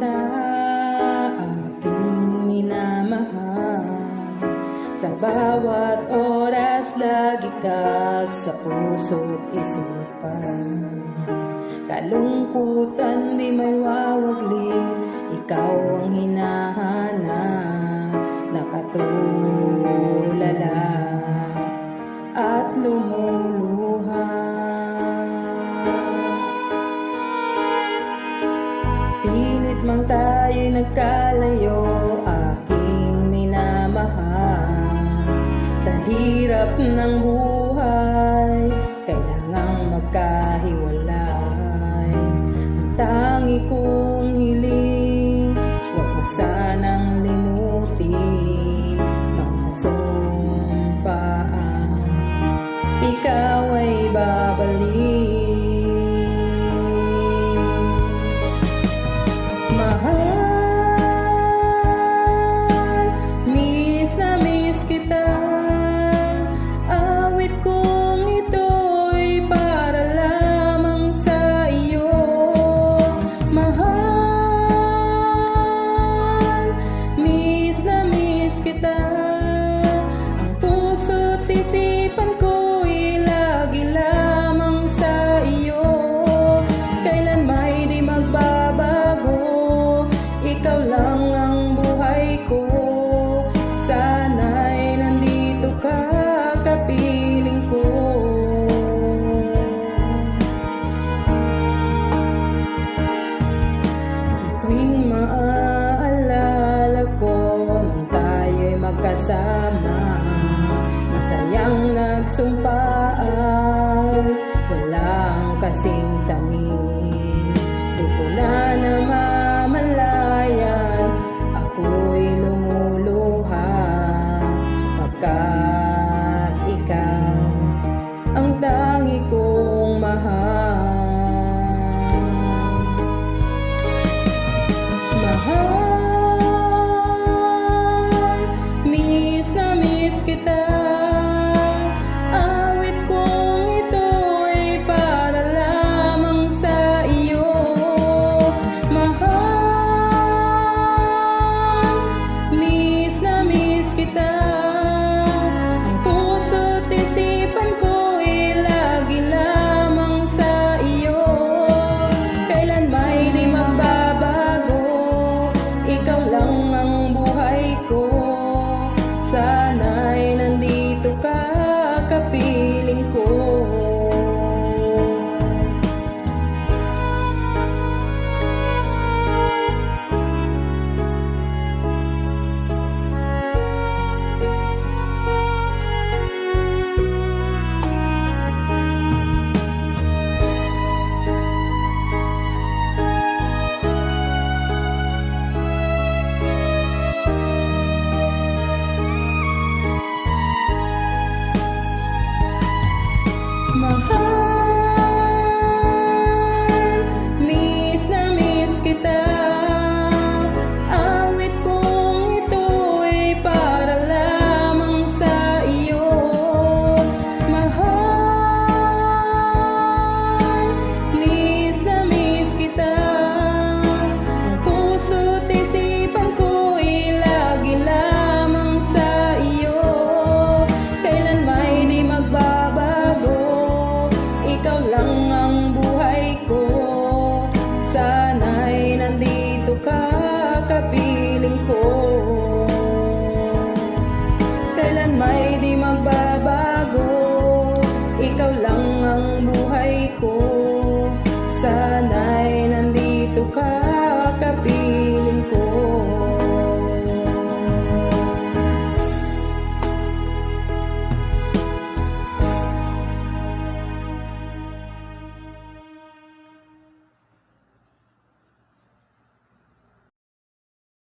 kita, aking minamahal. Sa bawat oras, lagi ka sa puso't isipan. Kalungkutan di may wawaglit, ikaw ang hinahanap. Nakatulala at lumuluha. Pilit mang tayo'y nagkalayo, aking minamahal. Sa hirap ng buhay, kailangang magkahiwalay. Ang tangi kong hiling, huwag mo sanang limutin mga sumpaan, ikaw ay babalik. Mahal, miss na miss kita. Awit kong ito'y para lamang sa iyo. Mahal, miss na miss kita. Ang puso't isipan ko'y lagi lamang sa iyo. Kailan may di magbabago, ikaw lang ang buhay ko. Sana'y nandito ka, kapiling ko. Sa tuwing maaalala ko nung tayo'y magkasama, masayang nagsumpaan, walang kasing tamis. Di ko na naman